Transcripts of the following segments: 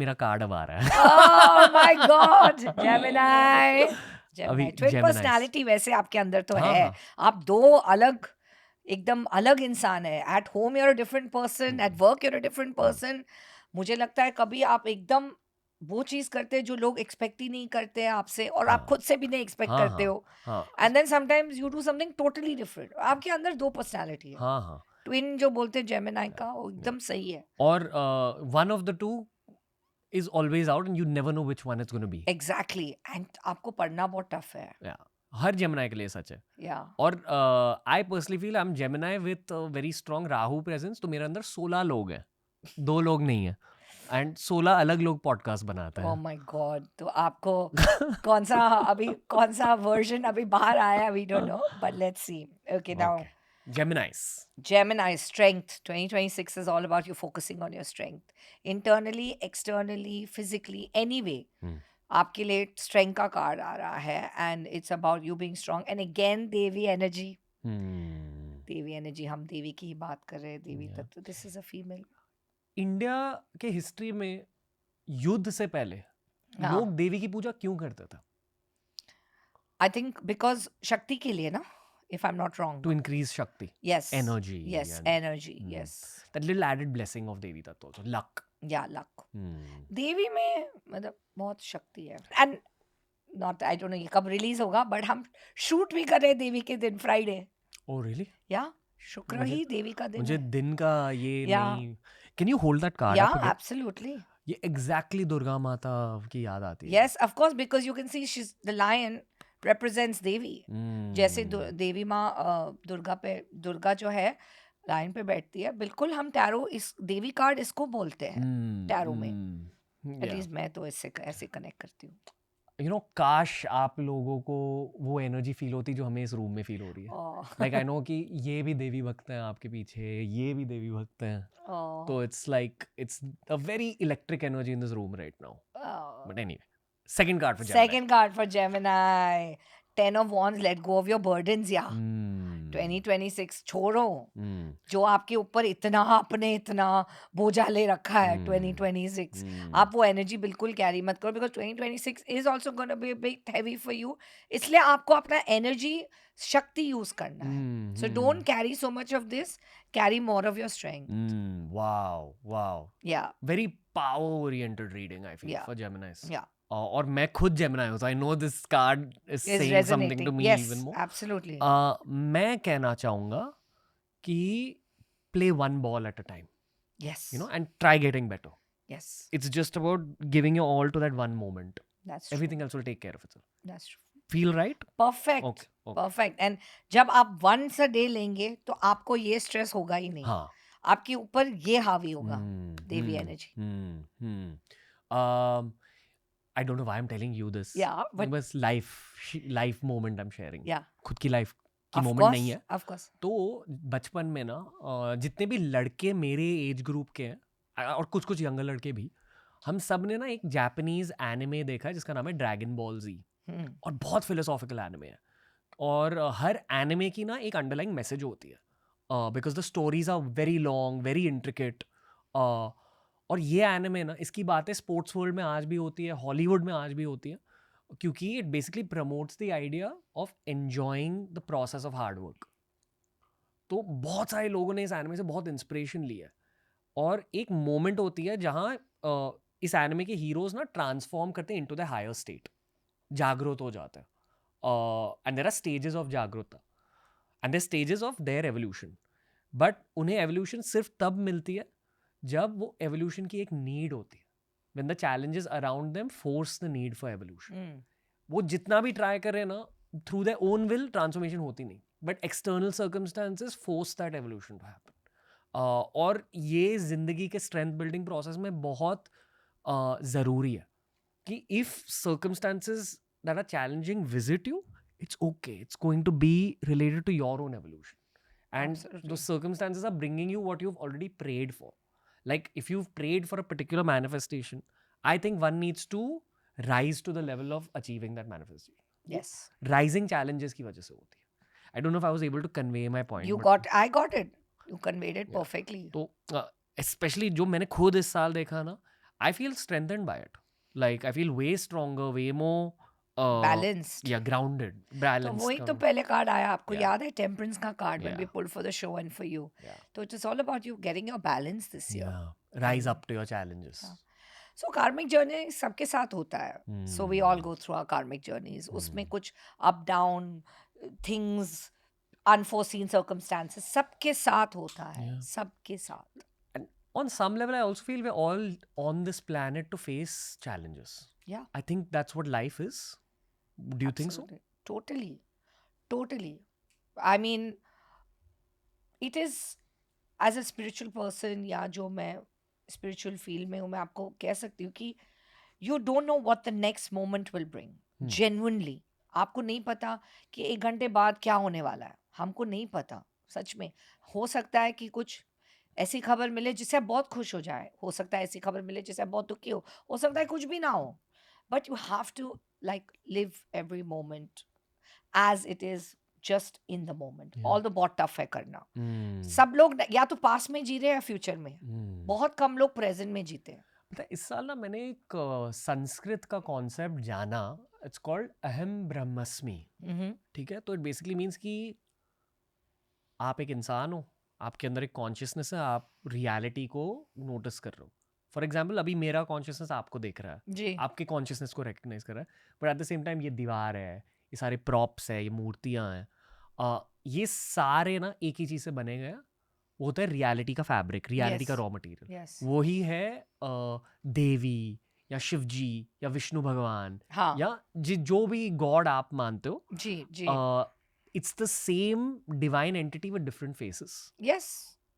मेरा कार्ड अब आ रहा है. Oh my God! Gemini. अभी Twin Gemini. personality वैसे आपके अंदर तो हाँ है. हाँ. आप दो अलग एकदम अलग इंसान है. At home you're a different person. At work you're a different person. मुझे लगता है कभी आप एकदम वो चीज करते हैं जो लोग एक्सपेक्ट ही नहीं करते हैं आपसे और आप हाँ खुद से भी नहीं एक्सपेक्ट हाँ करते हाँ हो. हाँ and then sometimes you do something totally different. आपके अंदर दो पर्सनालिटी है. हाँ हाँ. ट्विन जो बोलते हैं जेमिनाई का वो एकदम सही है. और one of the two is always out and you never know which one it's going to be. Exactly. And आपको पढ़ना बहुत टफ है. Yeah. हर Gemini के लिए सच है. या और I personally feel I am Gemini with very strong Rahu presence. तो मेरे अंदर 16 लोग हैं, 2 लोग नहीं है. एंड 16 अलग लोग पॉडकास्ट बनाते ओह हैं. My god. तो आपको कौन सा वर्जन अभी बाहर आया we don't know but let's see. Okay now Okay. Geminis. Gemini strength 2026 is all about you focusing on your strength internally, externally, physically, anyway. आपके लिए strength का कार्ड आ रहा है and it's about you being strong and again Devi energy. Devi energy. हम देवी की ही बात कर रहे हैं. देवी तत्व. This is a female. India के हिस्ट्री में युद्ध से पहले हाँ. लोग देवी की पूजा क्यों करते थे? I think because शक्ति के लिए ना, if I'm not wrong. To increase Shakti. Yes. Energy. Yes, and, energy. Yes. That little added blessing of Devi Tattva also. Luck. Yeah, luck. देवी में मतलब बहुत शक्ति है. And not I don't know ये कब रिलीज होगा बट हम shoot भी कर रहे हैं देवी के दिन फ्राइडे. Oh really? या शुक्र ही देवी का दिन मुझे है. दिन का ये Yeah. नहीं. Can you hold that card या up again? absolutely. ये exactly दुर्गा माता की याद आती है. Yes, of course, because you can see she's the lion represents देवी. जैसे देवी माँ दुर्गा जो है लाइन पे बैठती है. बिल्कुल हम टैरो इस देवी कार्ड इसको बोलते हैं टैरो में. एटलीस्ट मैं तो इससे ऐसे कनेक्ट करती हूँ. You know, काश आप लोगों को वो एनर्जी फील होती जो हमें इस रूम में फील हो रही है. लाइक आई नो कि ये भी देवी भक्त हैं आपके पीछे, ये भी देवी भक्त हैं. तो it's like it's a very electric energy in this room right now. But anyway, second card for Gemini. Second card for Gemini. 10 of Wands, let go of your burdens, yeah. 2026 छोड़ो. जो आपके ऊपर इतना बोझा ले रखा है 2026. आप वो एनर्जी बिल्कुल कैरी मत करो because 2026 is also going to be a bit heavy for you. इसलिए आपको अपना एनर्जी शक्ति यूज करना है. So don't carry so much of this. Carry more of your strength. Wow. Yeah. Very power oriented reading I feel Yeah. for Geminis. Yeah. और मैं खुद Gemini हूँ, so I know this card is Is saying something to resonating. me Yes, even more. absolutely. मैं कहना चाहूँगा कि play one ball at a time, Yes. you know, and try getting better. Yes. It's just about giving your all to that one moment. That's true. Everything else will take care of itself. That's true. Feel right? Perfect. Okay. Perfect. And जब आप once a day लेंगे तो आपको ये stress होगा ही नहीं. हाँ. आपके ऊपर ये हावी होगा देवी energy. I don't know why I'm telling you this. Yeah, but बस life moment I'm sharing. Yeah. खुद की life की of moment course, नहीं है. of course. तो बचपन में ना जितने भी लड़के मेरे एज ग्रुप के हैं और कुछ यंगर लड़के भी, हम सब ने ना एक जापानीज एनिमे देखा है जिसका नाम है ड्रैगन बॉल जी. और बहुत फिलोसॉफिकल एनिमे है. और हर एनिमे की ना एक अंडरलाइंग मैसेज होती है because the stories are very long, very intricate. और ये एनिमे ना, इसकी बातें स्पोर्ट्स वर्ल्ड में आज भी होती है, हॉलीवुड में आज भी होती है, क्योंकि it basically promotes the idea of enjoying the process of hard work. तो बहुत सारे लोगों ने इस एनिमे से बहुत इंस्पिरेशन ली है. और एक मोमेंट होती है जहाँ इस एनिमे के हीरोज ना ट्रांसफॉर्म करते हैं इनटू द हायर स्टेट, जागरूक हो जाते हैं. And there are stages of जागरूकता and there stages of their evolution. But उन्हें एवोल्यूशन सिर्फ तब मिलती है जब वो एवोल्यूशन की एक नीड होती है. When the challenges around them force the need for evolution. वो जितना भी ट्राई करें ना, through their own will transformation होती नहीं, but external circumstances force that evolution to happen. और ये जिंदगी के स्ट्रेंथ बिल्डिंग प्रोसेस में बहुत ज़रूरी है कि if circumstances that are challenging visit you, it's okay, it's going to be related to your own evolution. And Absolutely. those circumstances are bringing you what you've already prayed for. Like if you've prayed for a particular manifestation, I think one needs to rise to the level of achieving that manifestation. Yes. Rising challenges की वजह से होती है. I don't know if I was able to convey my point. I got it. You conveyed it perfectly. तो especially जो मैंने खुद इस साल देखा ना, I feel strengthened by it. Like I feel way stronger, way more balanced. yeah, grounded, तो balanced. वही तो पहले कार्ड आया आपको Yeah. याद है, टेम्परेंस का card when we Yeah. Pulled for the show and for you. Yeah. तो it is all about you getting your balance this year. Yeah. Rise up to your challenges. हाँ। सो कार्मिक journey सबके साथ होता है, so we all go through our karmic journeys. उसमें कुछ up down things, unforeseen circumstances सबके साथ होता है, Yeah. सबके साथ। And on some level, I also feel we're all on this planet to face challenges. Yeah. I think that's what life is. Do you think so? Absolutely. Totally. I mean, it is, as a spiritual person, या जो मैं spiritual field में हूँ, मैं आपको कह सकती हूँ कि you don't know what the next moment will bring. Genuinely. आपको नहीं पता कि 1 घंटे बाद क्या होने वाला है, हमको नहीं पता। सच में हो सकता है कि कुछ ऐसी खबर मिले जिससे आप बहुत खुश हो जाए, हो सकता है ऐसी खबर मिले जिससे आप बहुत दुखी हो सकता है कुछ भी ना हो। But you have to like live every moment as it is, just in the moment. Yeah. All the बहुत टफ है करना। Hmm. सब लोग या तो पास में जी रहे हैं या फ्यूचर में, बहुत कम लोग प्रेजेंट में जीते हैं। पता है, इस साल ना मैंने एक संस्कृत का कॉन्सेप्ट जाना, इट्स कॉल्ड अहम ब्रह्मस्मि। ठीक है, तो इट बेसिकली मीन्स कि आप एक इंसान हो, आपके अंदर एक कॉन्शियसनेस है, आप रियलिटी को नोटिस कर रहे हो। फॉर एग्जाम्पल अभी मेरा कॉन्शियसनेस आपको देख रहा है, जी। आपके कॉन्शियसनेस को रिकग्नाइज कर रहा है, but at the same time ये दीवार है, ये सारे प्रॉप्स है, ये मूर्तियाँ हैं, ये सारे ना एक ही चीज़ से बने गए हैं। वो होता है रियलिटी का फैब्रिक, रियलिटी का Yes. Raw material. Yes. वही है देवी या शिव जी या विष्णु भगवान हाँ। या जो भी गॉड आप मानते हो, जी जी। It's the same divine entity with different faces, yes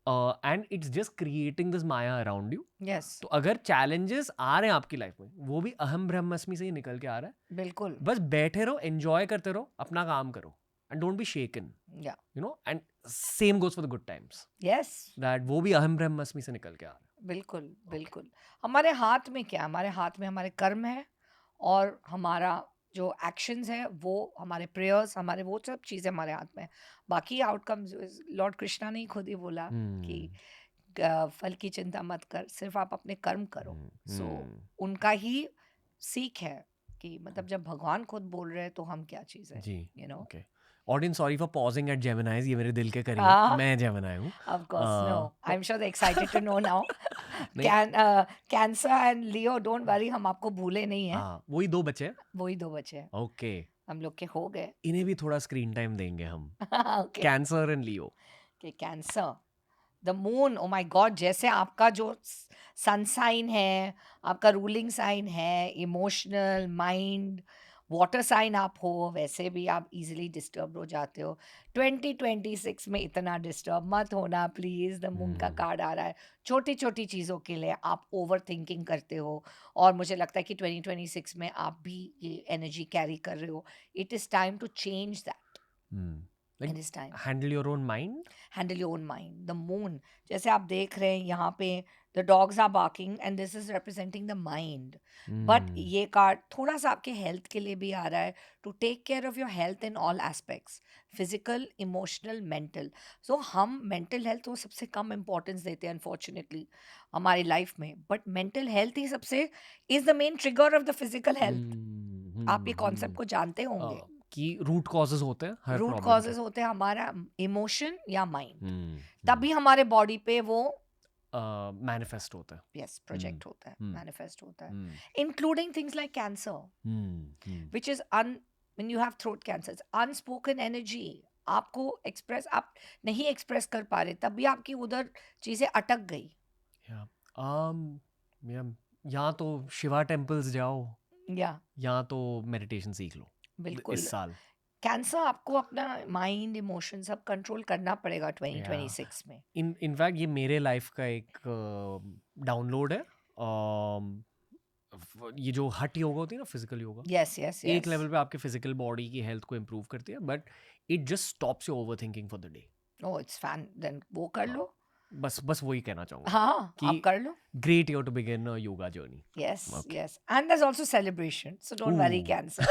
and it's just creating this maya around you. Yes, तो अगर चैलेंजेस आ रहे हैं आपकी लाइफ में, वो भी अहम ब्रह्मस्मि से ही निकल के आ रहा है। बिल्कुल। बस बैठे रहो, एंजॉय करते रहो, अपना काम करो, एंड डोंट बी शेकन, या you know. And same goes for the good times, yes, that वो भी अहम ब्रह्मस्मि से निकल के आ रहा है। बिल्कुल बिल्कुल। हमारे हाथ में क्या है? हमारे हाथ में हमारे कर्म है, और हमारा जो एक्शंस है वो, हमारे प्रेयर्स, हमारे वो सब चीज़ें हमारे हाथ में है। बाकी आउटकम्स, लॉर्ड कृष्णा ने ही खुद ही बोला कि फल की चिंता मत कर, सिर्फ आप अपने कर्म करो। सो उनका ही सीख है कि मतलब जब भगवान खुद बोल रहे हैं तो हम क्या चीज़ है, जी, you know. Okay. Audience, sorry for pausing at जेमिनाइज, ये मेरे दिल के करीब हाँ। है, मैं जेमिनाई हूँ। Of course, no. I'm sure they're excited to know now. नहीं। Cancer and Leo, don't worry, हम आपको भूले नहीं हैं। हाँ, वही 2 बचे हैं। वही 2 बचे हैं, ओके, हम लोग के हो गए। इन्हें भी थोड़ा स्क्रीन टाइम देंगे हम। Okay. कैंसर एंड लियो। कि cancer, the moon, oh my God, जैसे आपका जो सन साइन है, आपका रूलिंग साइन है, इमोशनल, माइंड, वाटर साइन आप हो, वैसे भी आप इजीली डिस्टर्ब हो जाते हो। 2026 में इतना डिस्टर्ब मत होना प्लीज़। द मून का कार्ड आ रहा है, छोटी छोटी चीज़ों के लिए आप ओवर थिंकिंग करते हो, और मुझे लगता है कि 2026 में आप भी ये एनर्जी कैरी कर रहे हो। It is time to change that. It is time. Handle your own mind. Handle your own mind. The moon, जैसे आप देख रहे हैं यहाँ पे, the dogs are barking and this is representing the mind. But ये कार्ड थोड़ा सा आपके हेल्थ के लिए भी आ रहा है, to take care of your health in all aspects, physical, emotional, mental. So हम mental health को सबसे कम importance देते हैं unfortunately हमारी लाइफ में, but mental health ही सबसे is the main trigger of the physical health. आप ये कॉन्सेप्ट को जानते होंगे कि रूट कॉजेज होते हैं हर रूट प्रॉब्लम कॉजेज होते हैं हमारा इमोशन या माइंड, के। तभी हमारे बॉडी पे वो मैनिफेस्ट होता है। यस प्रोजेक्ट होता है, मैनिफेस्ट होता है, Hmm. Including things like cancer, which is when you have throat cancer, unspoken energy. आपको एक्सप्रेस, आप नहीं एक्सप्रेस कर पा रहे, तभी आपकी उधर चीजें अटक गई। या तो शिवा टेम्पल्स जाओ, या तो मेडिटेशन सीख लो बिल्कुल। इस साल। कैंसर आपको अपना माइंड, इमोशन सब कंट्रोल करना पड़ेगा 2026 में। इनफैक्ट ये मेरे लाइफ का एक डाउनलोड है। ये जो हट योगा होती है ना, फिजिकल योगा, यस यस एक लेवल पे आपके फिजिकल बॉडी की हेल्थ को इम्प्रूव करती है, but it just stops your over thinking for the day. Oh it's fun, then वो कर लो। बस वही कहना चाहूंगा। हाँ, कि आप कर लो। Great year to begin a yoga journey. Yes, Okay. yes. And there's also celebration. So don't worry, Ooh. cancer.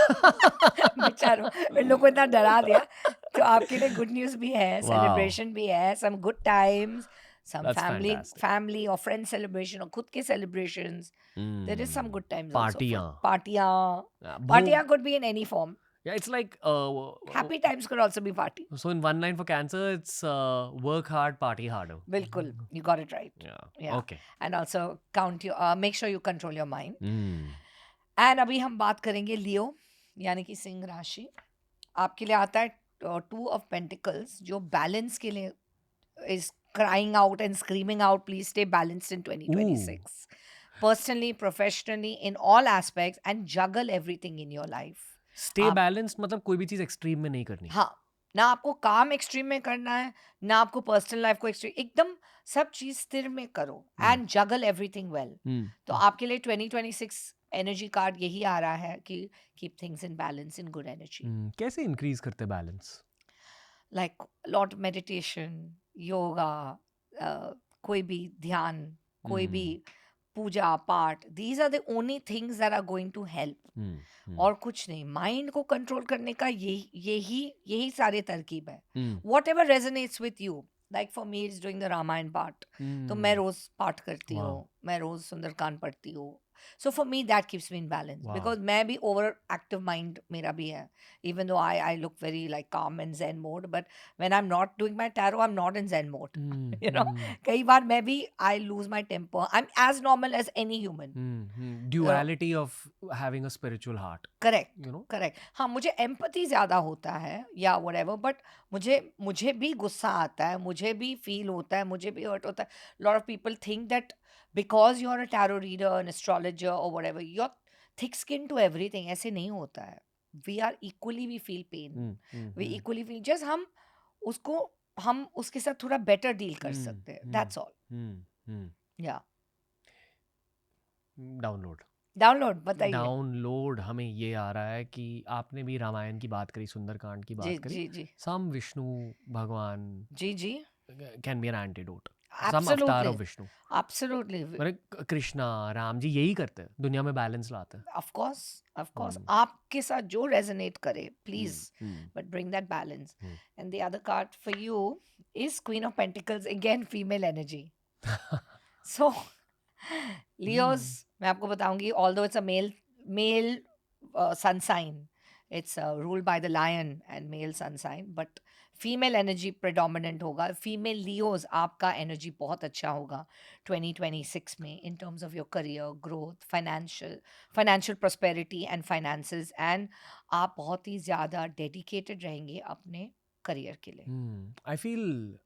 बेचारों, इन लोगों को इतना डरा दिया, तो आपके लिए गुड न्यूज़ भी है, Wow. सेलिब्रेशन भी है, some good times, some That's fantastic. family or friend celebration or खुद के celebrations. There is some good times also. Partiyan. Partiyan. Bhog. Partiyan could be in any form. Yeah, it's like Happy times could also be party. so in one line for cancer, it's work hard, party harder. Bilkul, you got it right. Yeah. Okay. And also make sure you control your mind. Mm. And अभी हम बात करेंगे लियो यानी कि सिंह राशि. आपके लिए आता है 2 of Pentacles जो बैलेंस के लिए is crying out and screaming out, please stay balanced in 2026. Personally, professionally, in all aspects, and juggle everything in your life. Stay balanced मतलब कोई भी चीज एक्सट्रीम में नहीं करनी. हाँ, ना आपको काम एक्सट्रीम में करना है, ना आपको पर्सनल लाइफ को एक्सट्रीम, एकदम सब चीज स्थिर में करो एंड जगल एवरीथिंग वेल. तो आपके लिए 2026 एनर्जी कार्ड यही आ रहा है कि keep things in balance, in good energy. कैसे इंक्रीज करते balance? Like lot meditation, yoga, कोई भी ध्यान, कोई भी पूजा पाठ. These are the only things that are going to help. और कुछ नहीं. माइंड को कंट्रोल करने का यही सारे तरकीब है. Whatever resonates with you. Like for me is doing the Ramayan पाठ. तो मैं रोज पाठ करती हूँ, मैं रोज सुंदरकांड पढ़ती हूँ. So for me that keeps me in balance. Wow. Because मैं भी overactive mind मेरा भी है. Even though I look very like calm and zen mode, but when I'm not doing my tarot, I'm not in zen mode. You know, कई बार मैं भी I lose my temper. I'm as normal as any human. Duality of having a spiritual heart. Correct. You know? Correct. हाँ, मुझे empathy ज़्यादा होता है या whatever, but मुझे भी गुस्सा आता है, मुझे भी feel होता है, मुझे भी hurt होता है. Lot of people think that because you're a tarot reader, an astrologer or whatever, you're thick skinned to everything. ऐसे नहीं होता है. We are equally, we feel pain. We equally feel. Just हम उसके साथ थोड़ा better deal कर सकते हैं. That's all. Yeah. Download बताइए. डाउनलोड हमें ये आ रहा है कि आपने भी रामायण की बात करी, सुंदरकांड की बात करी. जी. Some विष्णु भगवान जी. can be an antidote. Absolutely. Some avatar of Vishnu. Absolutely. Krishna, Ram ji यही करते हैं, दुनिया में बैलेंस लाते हैं. Of course. आपके साथ जो resonate करे, please, but bring that balance. And the other card for you is Queen of Pentacles, again female energy. So Leos, मैं आपको बताऊंगी, although it's a male sun sign, it's ruled by the lion and male sun sign, but female energy predominant होगा. Female Leos आपका energy बहुत अच्छा होगा 2026 में in terms of your career growth, financial prosperity and finances. And आप बहुत ही ज़्यादा dedicated रहेंगे अपने करियर के लिए. I feel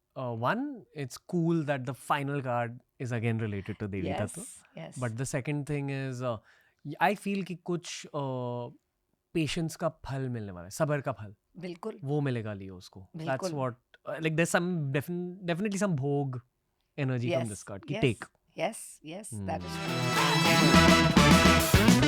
one, it's cool that the final card is again related to Devi Tattva. Yes. But the second thing is I feel कि कुछ patience का फल मिलने वाला है, सबर का फल. बिल्कुल वो मिलेगा लियो उसको. That's what like there's some definitely some bhog energy from this card. Ki take. Yes, that is true.